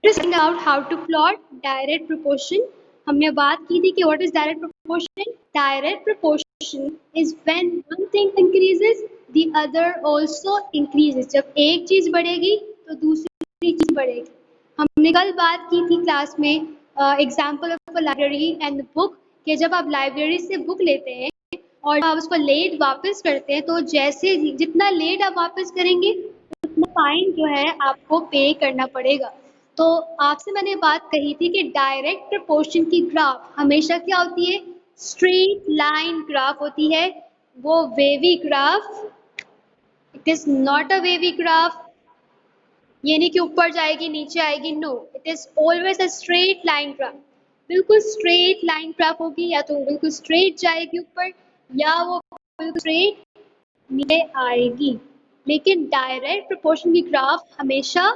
Just find out how to plot direct proportion. हमने बात की थी कि what is direct proportion? Direct proportion is when one thing increases, the other also increases. जब एक चीज बढ़ेगी तो दूसरी चीज बढ़ेगी. हमने कल बात की थी क्लास में example of a library and book कि जब आप लाइब्रेरी से बुक लेते हैं और आप उसको लेट वापस करते हैं तो जैसे जितना लेट आप वापस करेंगे उतना फाइन जो है आपको पे करना पड़ेगा. तो आपसे मैंने बात कही थी कि डायरेक्ट प्रपोर्शन की ग्राफ हमेशा क्या होती है? स्ट्रेट लाइन ग्राफ होती है. वो wavy graph, it is not a wavy graph. ये नहीं कि ऊपर जाएगी नीचे आएगी. No, it is always a straight line graph. बिल्कुल स्ट्रेट लाइन ग्राफ होगी, या तो बिल्कुल स्ट्रेट जाएगी ऊपर या वो बिल्कुल स्ट्रेट नीचे आएगी. लेकिन डायरेक्ट प्रोपोर्शन की ग्राफ हमेशा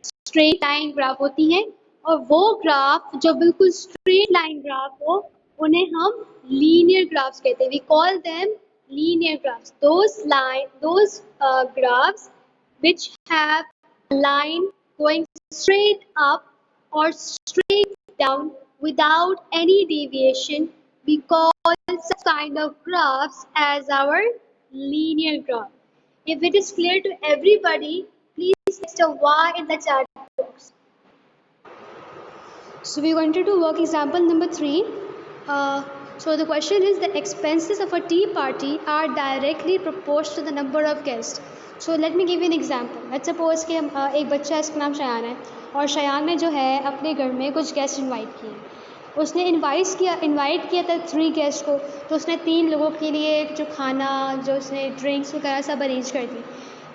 स्ट्रेट लाइन ग्राफ होती है. और वो ग्राफ जो बिल्कुल स्ट्रेट लाइन ग्राफ हो उन्हें हम लीनियर ग्राफ्स कहते हैं. We call them linear graphs. Those graphs which have a line going straight up or straight down without any deviation, we call such kind of graphs as our linear graph. If it is clear to everybody, please text a Y in the chat box. So we are going to do work example number 3. So the question is, the expenses of a tea party are directly proportional to the number of guests. So let me give you an example. Let's suppose कि एक बच्चा है, इसका नाम शयान है, और शयान ने जो है अपने घर में कुछ गेस्ट इनवाइट किए. उसने इनवाइट किया था 3 गेस्ट को. तो उसने 3 लोगों के लिए जो खाना, जो उसने ड्रिंक्स वगैरह सब अरेंज कर दी.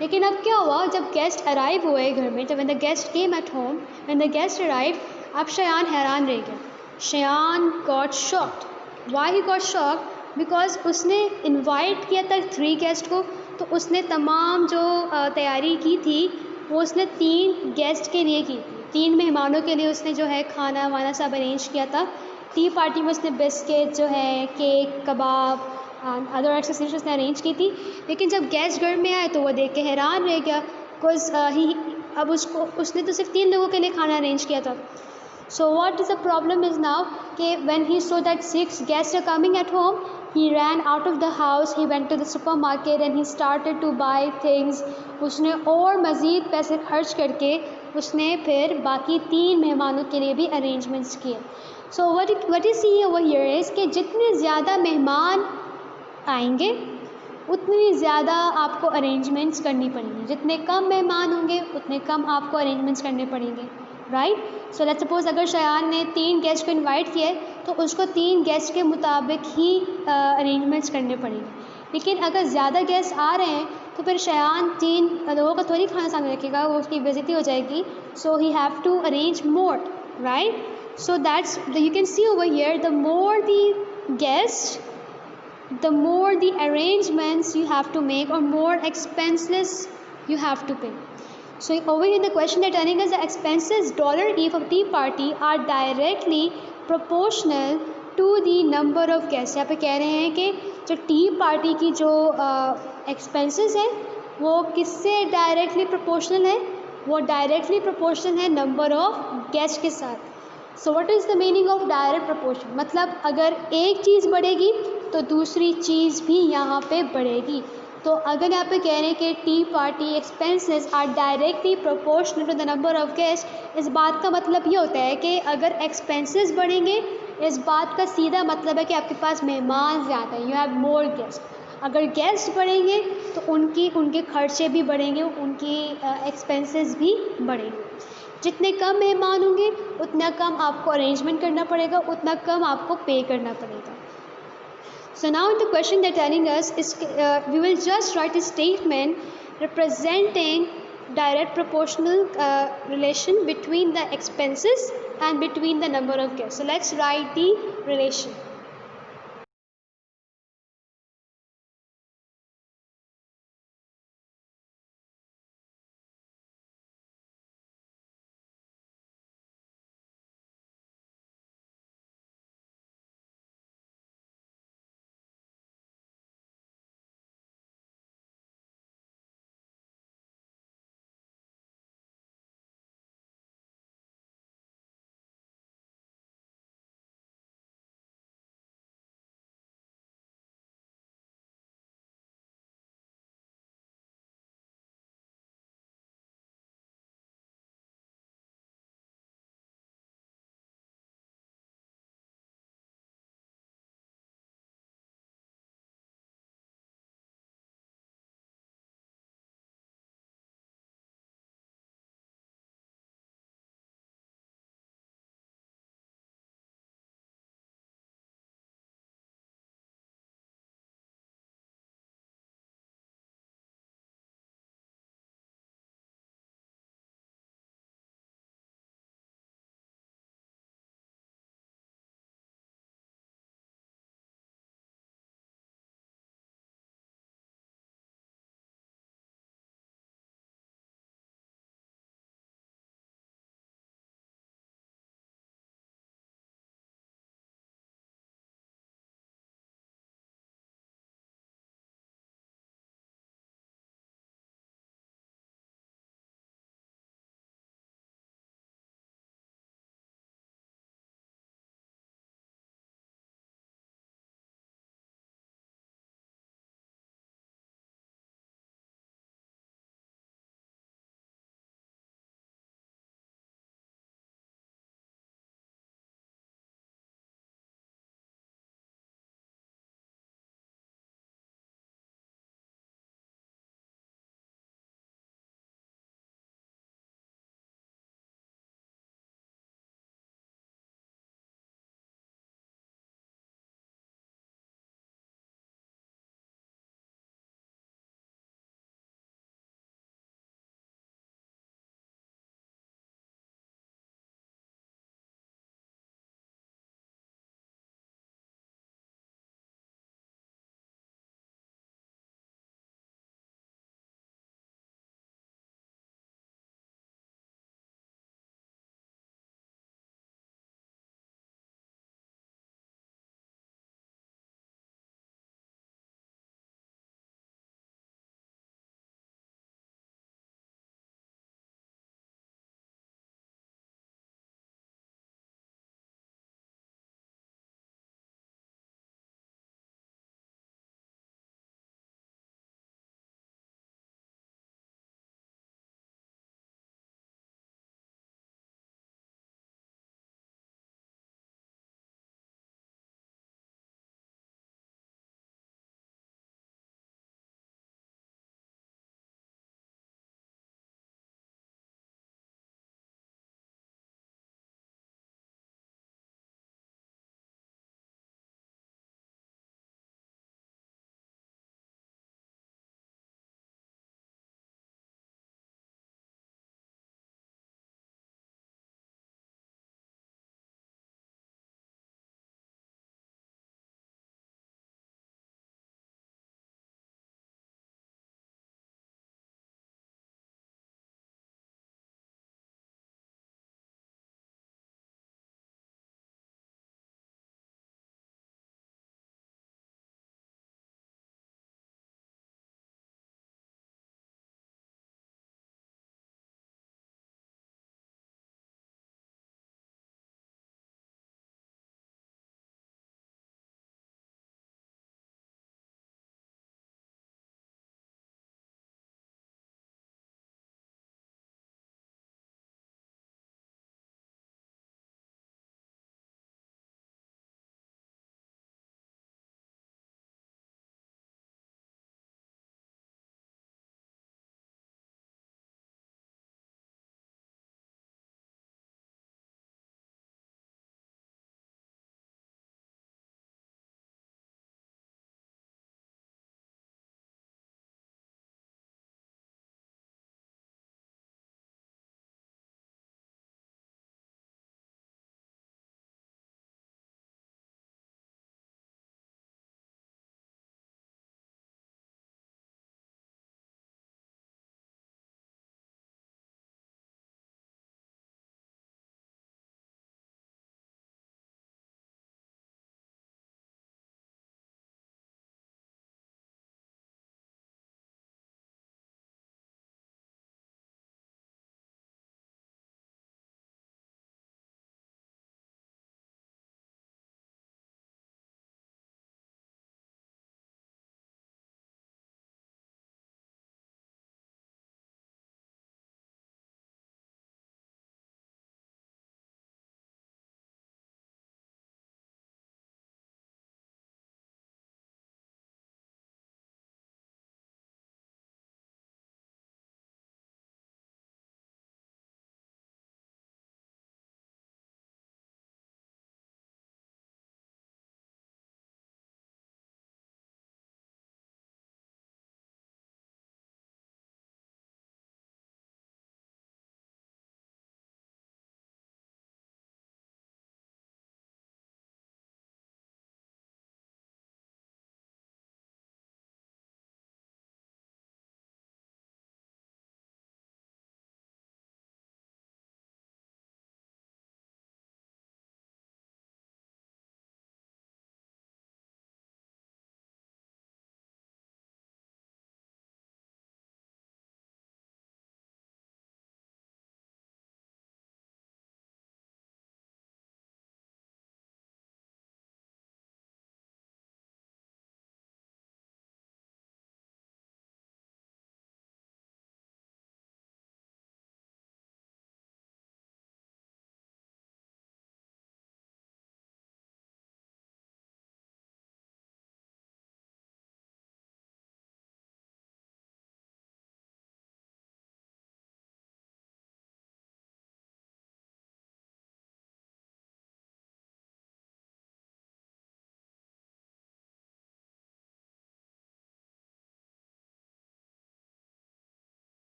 लेकिन अब क्या हुआ, जब गेस्ट अराइव हुए घर में, जब when the guest came at home, when the guest arrive, अब शयान हैरान रह गया. Shayan got shocked. Why he got shocked? Because उसने इनवाइट किया था 3 गेस्ट को, तो उसने तमाम जो तैयारी की थी वो उसने 3 गेस्ट के लिए की थी. 3 मेहमानों के लिए उसने जो है खाना वाना सब अरेंज किया था. टी पार्टी में उसने बिस्किट जो है, केक, कबाब, अदर एक्सेसरीज उसने अरेंज की थी. लेकिन जब गेस्ट घर में आए तो वो देख के हैरान रह गया. बिकॉज अब उसने तो सिर्फ 3 लोगों के लिए खाना अरेंज किया था. So what is the problem is now कि when he saw that 6 guests are coming at home, he ran out of the house, he went to the supermarket and he started to buy things. उसने और मज़ीद पैसे खर्च करके उसने फिर बाकी 3 मेहमानों के लिए भी अरेंजमेंट्स किए. So what you see over here is कि जितने ज़्यादा मेहमान आएंगे उतनी ज़्यादा आपको अरेंजमेंट्स करनी पड़ेंगी. जितने कम मेहमान होंगे उतने कम आपको अरेंजमेंट्स करने पड़ेंगे. राइट. सो लेट्स सपोज अगर शयान ने 3 गेस्ट को इनवाइट किया है तो उसको 3 गेस्ट के मुताबिक ही अरेंजमेंट्स करने पड़ेंगे. लेकिन अगर ज़्यादा गेस्ट आ रहे हैं तो फिर शयान 3 लोगों का थोड़ी खाना सामने रखेगा, वो उसकी बेइज्जती हो जाएगी. So he have to arrange more. Right. So that's you can see over here, the more the guest, the more the arrangements you have to make or more expenses you have to pay. So over here in the question they're telling us the expenses $E of tea party are directly proportional to the number of guests. यहाँ पे कह रहे हैं कि जो T party की जो expenses है वो किससे डायरेक्टली प्रोपोर्शनल है? वो डायरेक्टली प्रोपोर्शनल है नंबर ऑफ गेस्ट के साथ. So what is the meaning of direct proportion? मतलब अगर एक चीज़ बढ़ेगी तो दूसरी चीज़ भी यहाँ पे बढ़ेगी. तो अगर यहाँ पे कह रहे हैं कि tea party expenses are directly proportional to the number of guest, इस बात का मतलब ये होता है कि अगर एक्सपेंसेस बढ़ेंगे, इस बात का सीधा मतलब है कि आपके पास मेहमान ज़्यादा हैं, यू हैव मोर गेस्ट. अगर गेस्ट बढ़ेंगे तो उनके खर्चे भी बढ़ेंगे, उनकी एक्सपेंसेस भी बढ़ेंगे. जितने कम मेहमान होंगे उतना कम आपको अरेंजमेंट करना पड़ेगा, उतना कम आपको पे करना पड़ेगा. So now the question they're telling us is we will just write a statement representing direct proportional relation between the expenses and between the number of guests. So let's write the relation.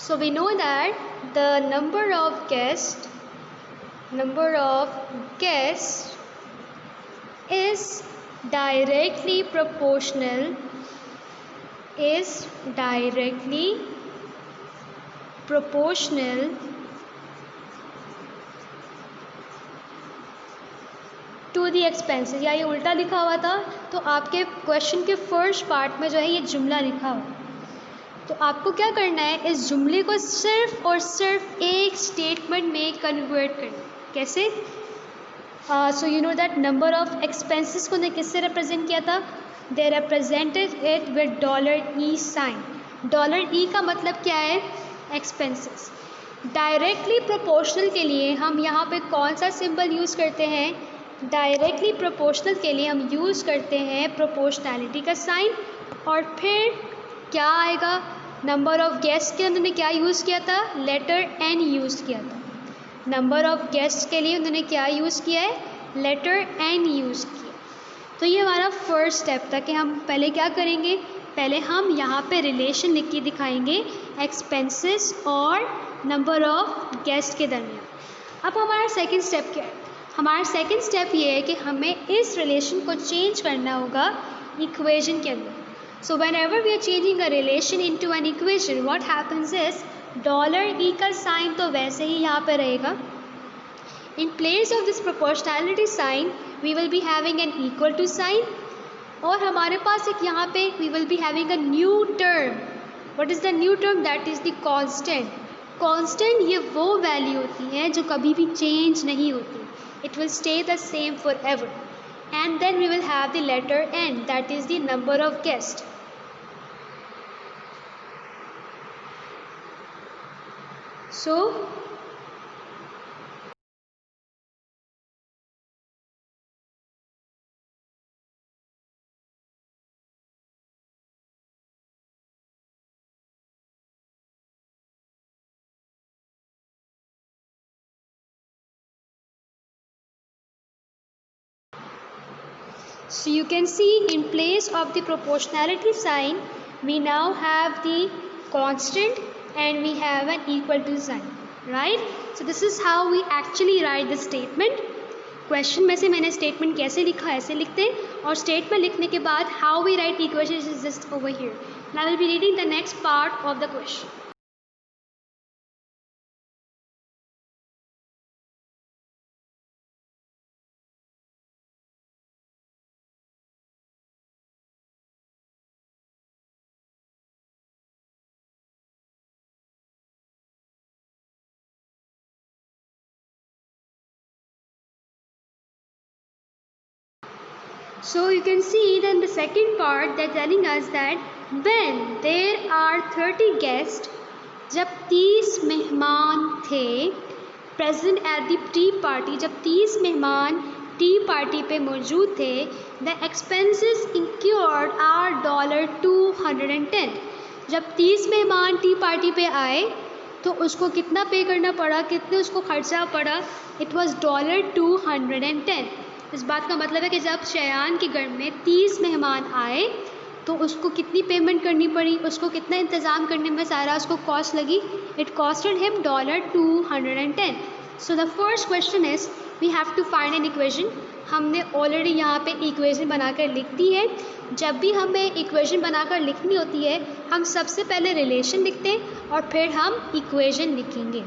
So we know that the number of guests is directly proportional to the expenses. या ये उल्टा लिखा हुआ था, तो आपके question के first part में जो है ये जुमला लिखा हुआ, तो आपको क्या करना है, इस जुमले को सिर्फ और सिर्फ एक स्टेटमेंट में कन्वर्ट करना। कैसे? So you know that number of expenses को ने किससे रिप्रेजेंट किया था? They represented it with $E sign. $E का मतलब क्या है? एक्सपेंसेस। डायरेक्टली प्रोपोर्शनल के लिए हम यहाँ पे कौन सा सिंबल यूज़ करते हैं? डायरेक्टली प्रोपोर्शनल के लिए हम यूज़ करते हैं प्रोपोर्शनैलिटी का साइन। और फिर क्या आएगा? नंबर ऑफ गेस्ट के उन्होंने क्या यूज़ किया था? लेटर N यूज़ किया था। नंबर ऑफ गेस्ट के लिए उन्होंने क्या यूज़ किया है? लेटर N यूज़ किया। तो ये हमारा फर्स्ट स्टेप था कि हम पहले क्या करेंगे, पहले हम यहाँ पे रिलेशन लिख के दिखाएंगे एक्सपेंसेस और नंबर ऑफ गेस्ट के दरमियान। अब हमारा सेकंड स्टेप क्या है? हमारा सेकंड स्टेप ये है कि हमें इस रिलेशन को चेंज करना होगा इक्वेशन के अंदर। So whenever we are changing a relation into an equation, what happens is $E का साइन तो वैसे ही यहाँ पे रहेगा। In place of this proportionality sign we will be having an equal to sign, और हमारे पास एक यहाँ पे we will be having a new term. What is the new term? That is the constant. Constant ये वो value होती है जो कभी भी चेंज नहीं होती, it will stay the same forever. And then we will have the letter N, that is the number of guests. So you can see in place of the proportionality sign we now have the constant and we have an equal to sign, right? So this is how we actually write the statement. Question में से मैंने statement कैसे लिखा ऐसे लिखते हैं, और statement लिखने के बाद how we write equation is just over here. I will be reading the next part of the question. So you can see that in the second part they're telling us that when there are 30 guests, जब 30 मेहमान थे present at the tea party, जब 30 मेहमान T party पे मौजूद थे, the expenses incurred are $210। जब 30 मेहमान टी पार्टी पे आए तो उसको कितना पे करना पड़ा, कितने उसको खर्चा पड़ा? It was $210। इस बात का मतलब है कि जब शयान के घर में 30 मेहमान आए तो उसको कितनी पेमेंट करनी पड़ी, उसको कितना इंतज़ाम करने में सारा उसको कॉस्ट लगी? It costed him $210। So the first question is we have to find an equation. हमने ऑलरेडी यहाँ पे इक्वेशन बनाकर लिख दी है। जब भी हमें इक्वेशन बनाकर लिखनी होती है हम सबसे पहले रिलेशन लिखते हैं और फिर हम इक्वेशन लिखेंगे।